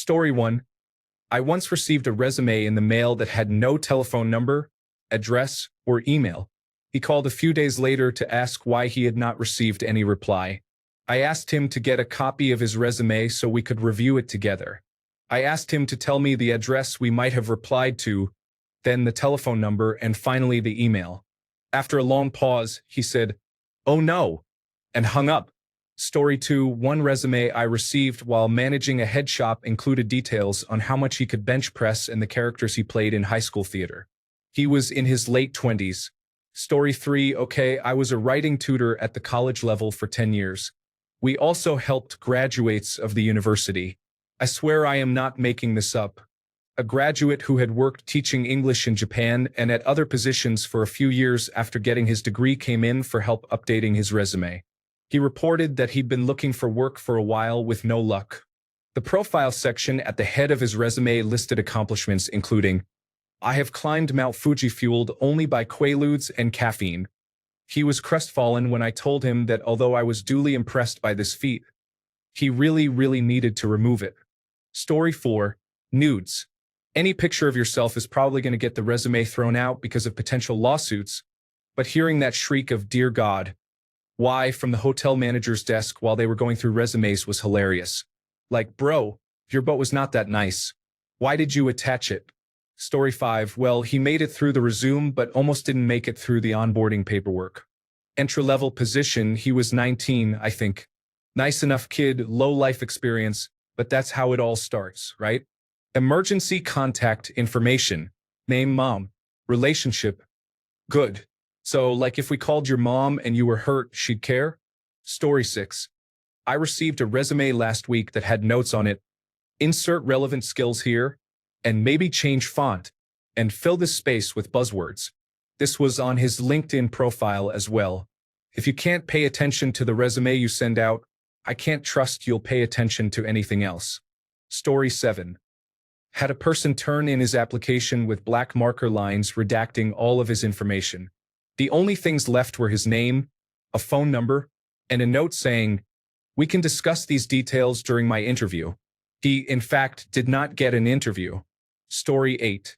Story 1. I once received a resume in the mail that had no telephone number, address, or email. He called a few days later to ask why he had not received any reply. I asked him to get a copy of his resume so we could review it together. I asked him to tell me the address we might have replied to, then the telephone number, and finally the email. After a long pause, he said, "Oh no," and hung up. Story 2. One resume I received while managing a head shop included details on how much he could bench press and the characters he played in high school theater. He was in his late 20s. Story 3. Okay, I was a writing tutor at the college level for 10 years. We also helped graduates of the university. I swear I am not making this up. A graduate who had worked teaching English in Japan and at other positions for a few years after getting his degree came in for help updating his resume. He reported that he'd been looking for work for a while with no luck. The profile section at the head of his resume listed accomplishments including, "I have climbed Mount Fuji fueled only by Quaaludes and caffeine." He was crestfallen when I told him that although I was duly impressed by this feat, he really needed to remove it. Story 4. Nudes. Any picture of yourself is probably going to get the resume thrown out because of potential lawsuits, but hearing that shriek of "Dear God, why?" from the hotel manager's desk while they were going through resumes was hilarious. Like, bro, your butt was not that nice. Why did you attach it? Story 5. Well, he made it through the resume but almost didn't make it through the onboarding paperwork. Entry-level position, he was 19, I think. Nice enough kid, low life experience, but that's how it all starts, right? Emergency contact information. Name mom. Relationship. Good. So, like if we called your mom and you were hurt, she'd care? Story 6. I received a resume last week that had notes on it. Insert relevant skills here, and maybe change font, and fill this space with buzzwords. This was on his LinkedIn profile as well. If you can't pay attention to the resume you send out, I can't trust you'll pay attention to anything else. Story 7. Had a person turn in his application with black marker lines redacting all of his information. The only things left were his name, a phone number, and a note saying, "We can discuss these details during my interview." He, in fact, did not get an interview. Story 8.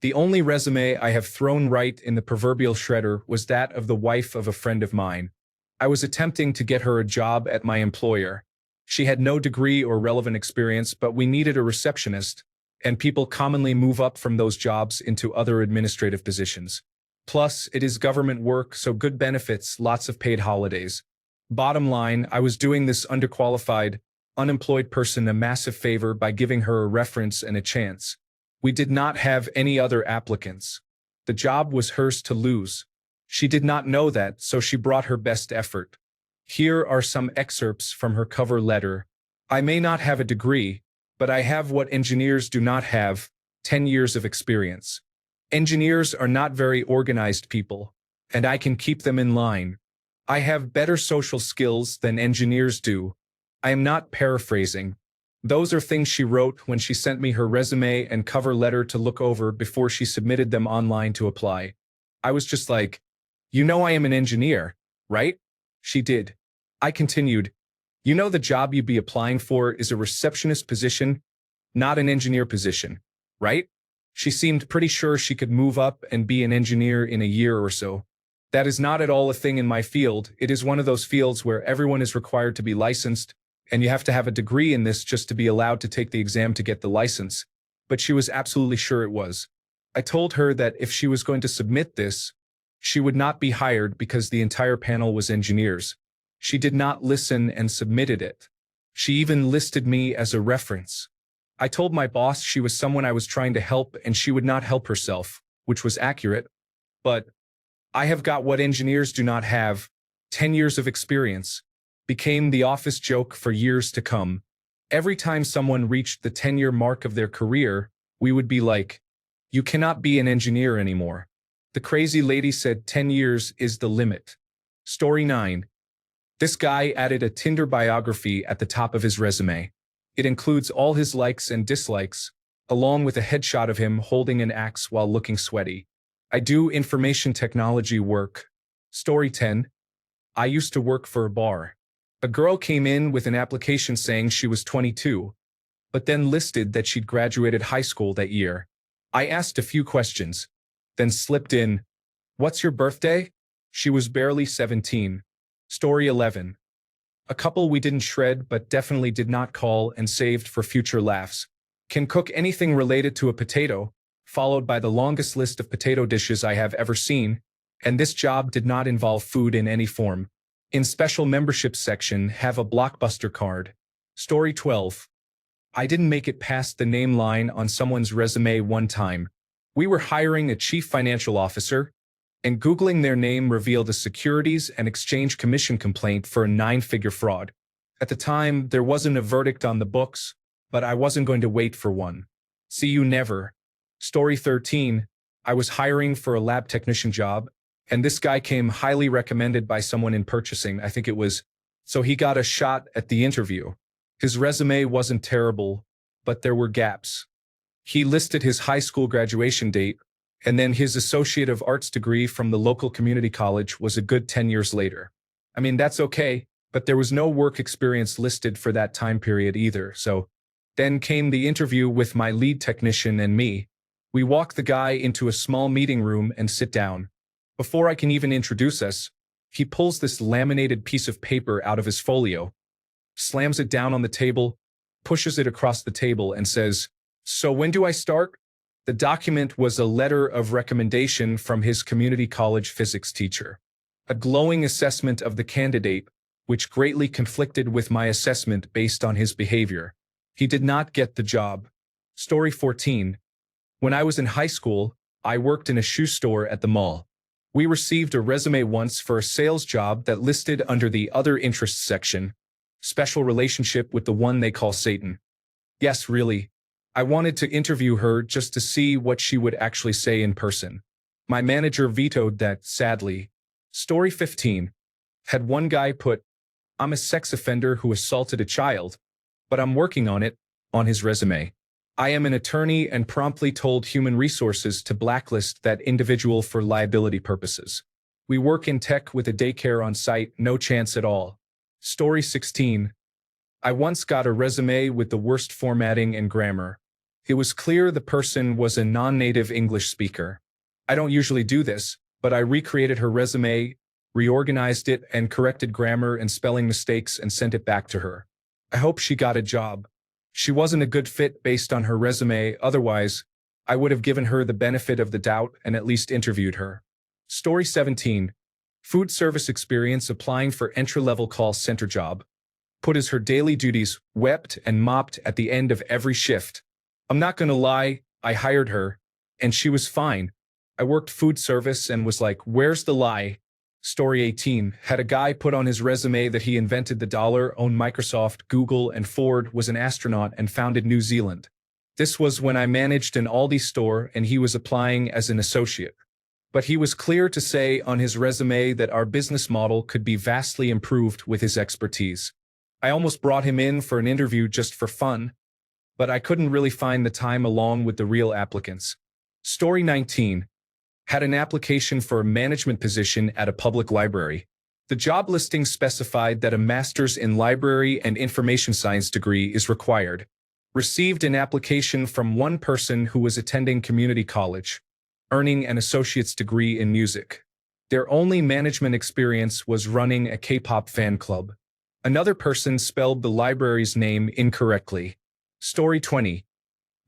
The only resume I have thrown right in the proverbial shredder was that of the wife of a friend of mine. I was attempting to get her a job at my employer. She had no degree or relevant experience, but we needed a receptionist, and people commonly move up from those jobs into other administrative positions. Plus, it is government work, so good benefits, lots of paid holidays. Bottom line, I was doing this underqualified, unemployed person a massive favor by giving her a reference and a chance. We did not have any other applicants. The job was hers to lose. She did not know that, so she brought her best effort. Here are some excerpts from her cover letter. I may not have a degree, but I have what engineers do not have, 10 years of experience. Engineers are not very organized people, and I can keep them in line. I have better social skills than engineers do. I am not paraphrasing. Those are things she wrote when she sent me her resume and cover letter to look over before she submitted them online to apply. I was just like, "You know I am an engineer, right?" She did. I continued, "You know the job you'd be applying for is a receptionist position, not an engineer position, right?" She seemed pretty sure she could move up and be an engineer in a year or so. That is not at all a thing in my field. It is one of those fields where everyone is required to be licensed, and you have to have a degree in this just to be allowed to take the exam to get the license. But she was absolutely sure it was. I told her that if she was going to submit this, she would not be hired because the entire panel was engineers. She did not listen and submitted it. She even listed me as a reference. I told my boss she was someone I was trying to help and she would not help herself, which was accurate. But I have got what engineers do not have, 10 years of experience, became the office joke for years to come. Every time someone reached the 10-year mark of their career, we would be like, "You cannot be an engineer anymore." The crazy lady said 10 years is the limit. Story 9. This guy added a Tinder biography at the top of his resume. It includes all his likes and dislikes, along with a headshot of him holding an axe while looking sweaty. I do information technology work. Story 10. I used to work for a bar. A girl came in with an application saying she was 22. but then listed that she'd graduated high school that year. I asked a few questions, then slipped in, "What's your birthday?" She was barely 17. Story 11. A couple we didn't shred but definitely did not call and saved for future laughs. Can cook anything related to a potato, followed by the longest list of potato dishes I have ever seen, and this job did not involve food in any form. In special membership section, have a Blockbuster card. Story 12. I didn't make it past the name line on someone's resume one time. We were hiring a chief financial officer, and Googling their name revealed a Securities and Exchange Commission complaint for a 9-figure fraud. At the time, there wasn't a verdict on the books, but I wasn't going to wait for one. See you never. Story 13. I was hiring for a lab technician job, and this guy came highly recommended by someone in purchasing, I think it was, so he got a shot at the interview. His resume wasn't terrible, but there were gaps. He listed his high school graduation date, and then his Associate of Arts degree from the local community college was a good 10 years later. I mean, that's okay, but there was no work experience listed for that time period either, so then came the interview with my lead technician and me. We walk the guy into a small meeting room and sit down. Before I can even introduce us, he pulls this laminated piece of paper out of his folio, slams it down on the table, pushes it across the table, and says, "So when do I start?" The document was a letter of recommendation from his community college physics teacher. A glowing assessment of the candidate, which greatly conflicted with my assessment based on his behavior. He did not get the job. Story 14. When I was in high school, I worked in a shoe store at the mall. We received a resume once for a sales job that listed under the Other Interests section, special relationship with the one they call Satan. Yes, really. I wanted to interview her just to see what she would actually say in person. My manager vetoed that, sadly. Story 15. Had one guy put, "I'm a sex offender who assaulted a child, but I'm working on it," on his resume. I am an attorney and promptly told Human Resources to blacklist that individual for liability purposes. We work in tech with a daycare on site, no chance at all. Story 16. I once got a resume with the worst formatting and grammar. It was clear the person was a non-native English speaker. I don't usually do this, but I recreated her resume, reorganized it, and corrected grammar and spelling mistakes and sent it back to her. I hope she got a job. She wasn't a good fit based on her resume, otherwise, I would have given her the benefit of the doubt and at least interviewed her. Story 17. Food service experience applying for entry-level call center job. Put as her daily duties, wept and mopped at the end of every shift. I'm not gonna lie, I hired her, and she was fine. I worked food service and was like, where's the lie? Story 18. Had a guy put on his resume that he invented the dollar, owned Microsoft, Google, and Ford, was an astronaut, and founded New Zealand. This was when I managed an Aldi store and he was applying as an associate. But he was clear to say on his resume that our business model could be vastly improved with his expertise. I almost brought him in for an interview just for fun, but I couldn't really find the time along with the real applicants. Story 19. Had an application for a management position at a public library. The job listing specified that a master's in library and information science degree is required. Received an application from one person who was attending community college, earning an associate's degree in music. Their only management experience was running a K-pop fan club. Another person spelled the library's name incorrectly. Story 20.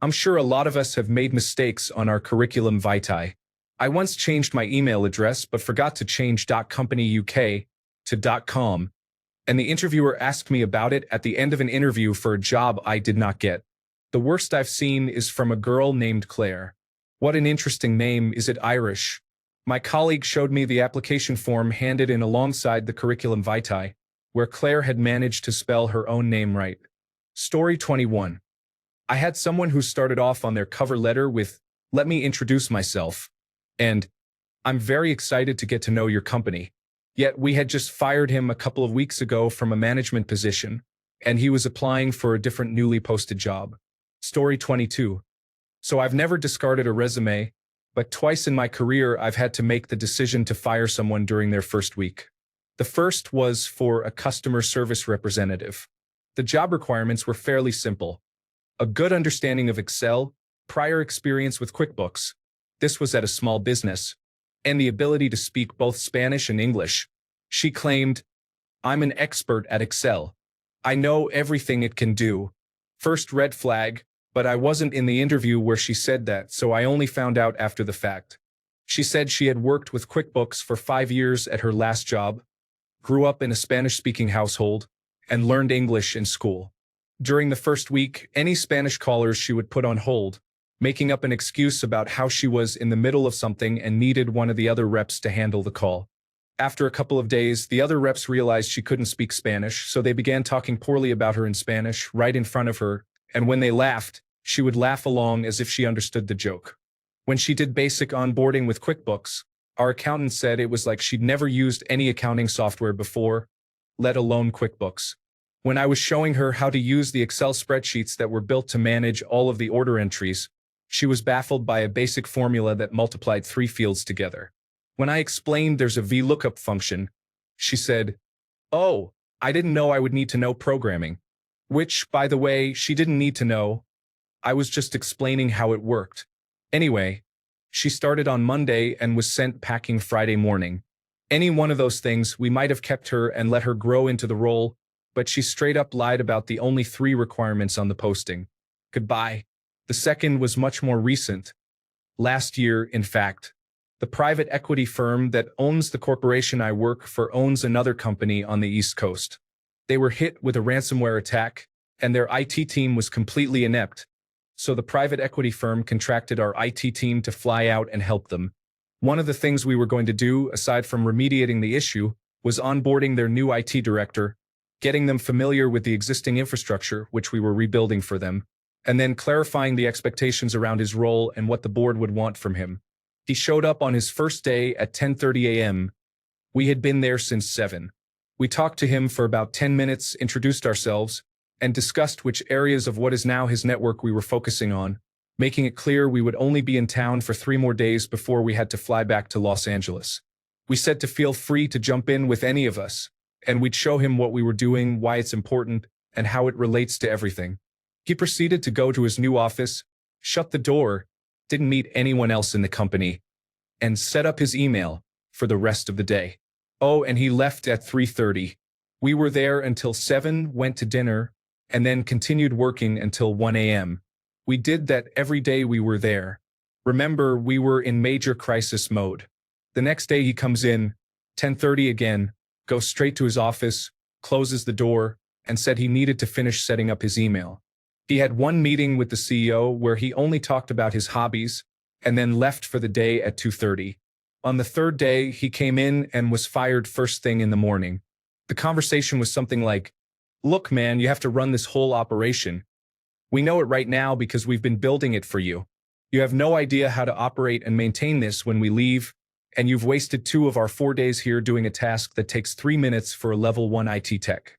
I'm sure a lot of us have made mistakes on our curriculum vitae. I once changed my email address but forgot to change .companyuk to .com, and the interviewer asked me about it at the end of an interview for a job I did not get. The worst I've seen is from a girl named Claire. What an interesting name. Is it Irish? My colleague showed me the application form handed in alongside the curriculum vitae, where Claire had managed to spell her own name right. Story 21. I had someone who started off on their cover letter with, "Let me introduce myself," and "I'm very excited to get to know your company." Yet we had just fired him a couple of weeks ago from a management position, and he was applying for a different newly posted job. Story 22. So I've never discarded a resume, but twice in my career I've had to make the decision to fire someone during their first week. The first was for a customer service representative. The job requirements were fairly simple. a good understanding of Excel, prior experience with QuickBooks. This was at a small business, and the ability to speak both Spanish and English. She claimed, "I'm an expert at Excel. I know everything it can do." First red flag, but I wasn't in the interview where she said that, so I only found out after the fact. She said she had worked with QuickBooks for 5 years at her last job, grew up in a Spanish-speaking household, and learned English in school. During the first week, any Spanish callers she would put on hold, making up an excuse about how she was in the middle of something and needed one of the other reps to handle the call. After a couple of days, the other reps realized she couldn't speak Spanish, so they began talking poorly about her in Spanish right in front of her, and when they laughed, she would laugh along as if she understood the joke. When she did basic onboarding with QuickBooks, our accountant said it was like she'd never used any accounting software before, let alone QuickBooks. When I was showing her how to use the Excel spreadsheets that were built to manage all of the order entries, she was baffled by a basic formula that multiplied 3 fields together. When I explained there's a VLOOKUP function, she said, "Oh, I didn't know I would need to know programming." Which, by the way, she didn't need to know. I was just explaining how it worked. Anyway, she started on Monday and was sent packing Friday morning. Any one of those things, we might have kept her and let her grow into the role, but she straight up lied about the only 3 requirements on the posting. Goodbye. The second was much more recent. Last year, in fact. The private equity firm that owns the corporation I work for owns another company on the East Coast. They were hit with a ransomware attack, and their IT team was completely inept. So the private equity firm contracted our IT team to fly out and help them. One of the things we were going to do, aside from remediating the issue, was onboarding their new IT director, getting them familiar with the existing infrastructure, which we were rebuilding for them, and then clarifying the expectations around his role and what the board would want from him. He showed up on his first day at 10:30 a.m. We had been there since 7. We talked to him for about 10 minutes, introduced ourselves, and discussed which areas of what is now his network we were focusing on, making it clear we would only be in town for 3 more days before we had to fly back to Los Angeles. We said to feel free to jump in with any of us, and we'd show him what we were doing, why it's important, and how it relates to everything. He proceeded to go to his new office, shut the door, didn't meet anyone else in the company, and set up his email for the rest of the day. Oh, and he left at 3:30. We were there until 7, went to dinner, and then continued working until 1 a.m. We did that every day we were there. Remember, we were in major crisis mode. The next day he comes in, 10:30 again, goes straight to his office, closes the door, and said he needed to finish setting up his email. He had one meeting with the CEO where he only talked about his hobbies, and then left for the day at 2:30. On the 3rd day, he came in and was fired first thing in the morning. The conversation was something like, "Look, man, you have to run this whole operation. We know it right now because we've been building it for you. You have no idea how to operate and maintain this when we leave, and you've wasted 2 of our 4 days here doing a task that takes 3 minutes for a level 1 IT tech.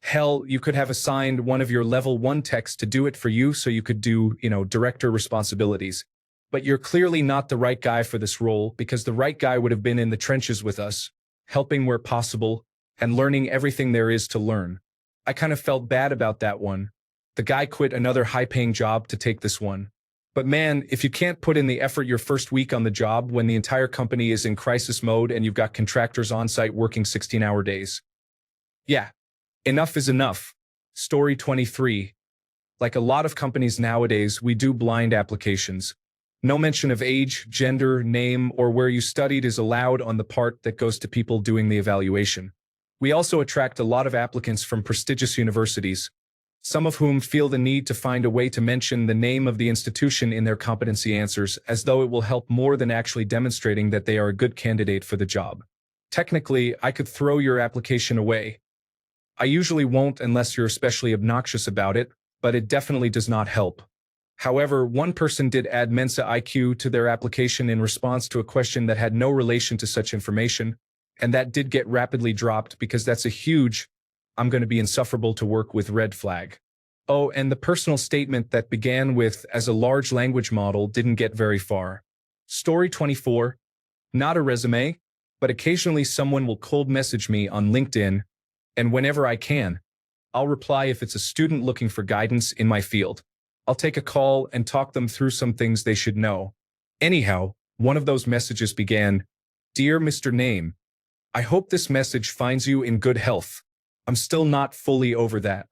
Hell, you could have assigned one of your level 1 techs to do it for you so you could do, director responsibilities. But you're clearly not the right guy for this role because the right guy would have been in the trenches with us, helping where possible, and learning everything there is to learn." I kind of felt bad about that one. The guy quit another high-paying job to take this one. But man, if you can't put in the effort your first week on the job when the entire company is in crisis mode and you've got contractors on site working 16-hour days. Yeah, enough is enough. Story 23. Like a lot of companies nowadays, we do blind applications. No mention of age, gender, name, or where you studied is allowed on the part that goes to people doing the evaluation. We also attract a lot of applicants from prestigious universities, some of whom feel the need to find a way to mention the name of the institution in their competency answers as though it will help more than actually demonstrating that they are a good candidate for the job. Technically, I could throw your application away. I usually won't unless you're especially obnoxious about it, but it definitely does not help. However, one person did add Mensa IQ to their application in response to a question that had no relation to such information, and that did get rapidly dropped because that's a huge, "I'm going to be insufferable to work with" red flag. Oh, and the personal statement that began with "as a large language model" didn't get very far. Story 24. Not a resume, but occasionally someone will cold message me on LinkedIn, and whenever I can, I'll reply if it's a student looking for guidance in my field. I'll take a call and talk them through some things they should know. Anyhow, one of those messages began, "Dear Mr. Name, I hope this message finds you in good health. I'm still not fully over that.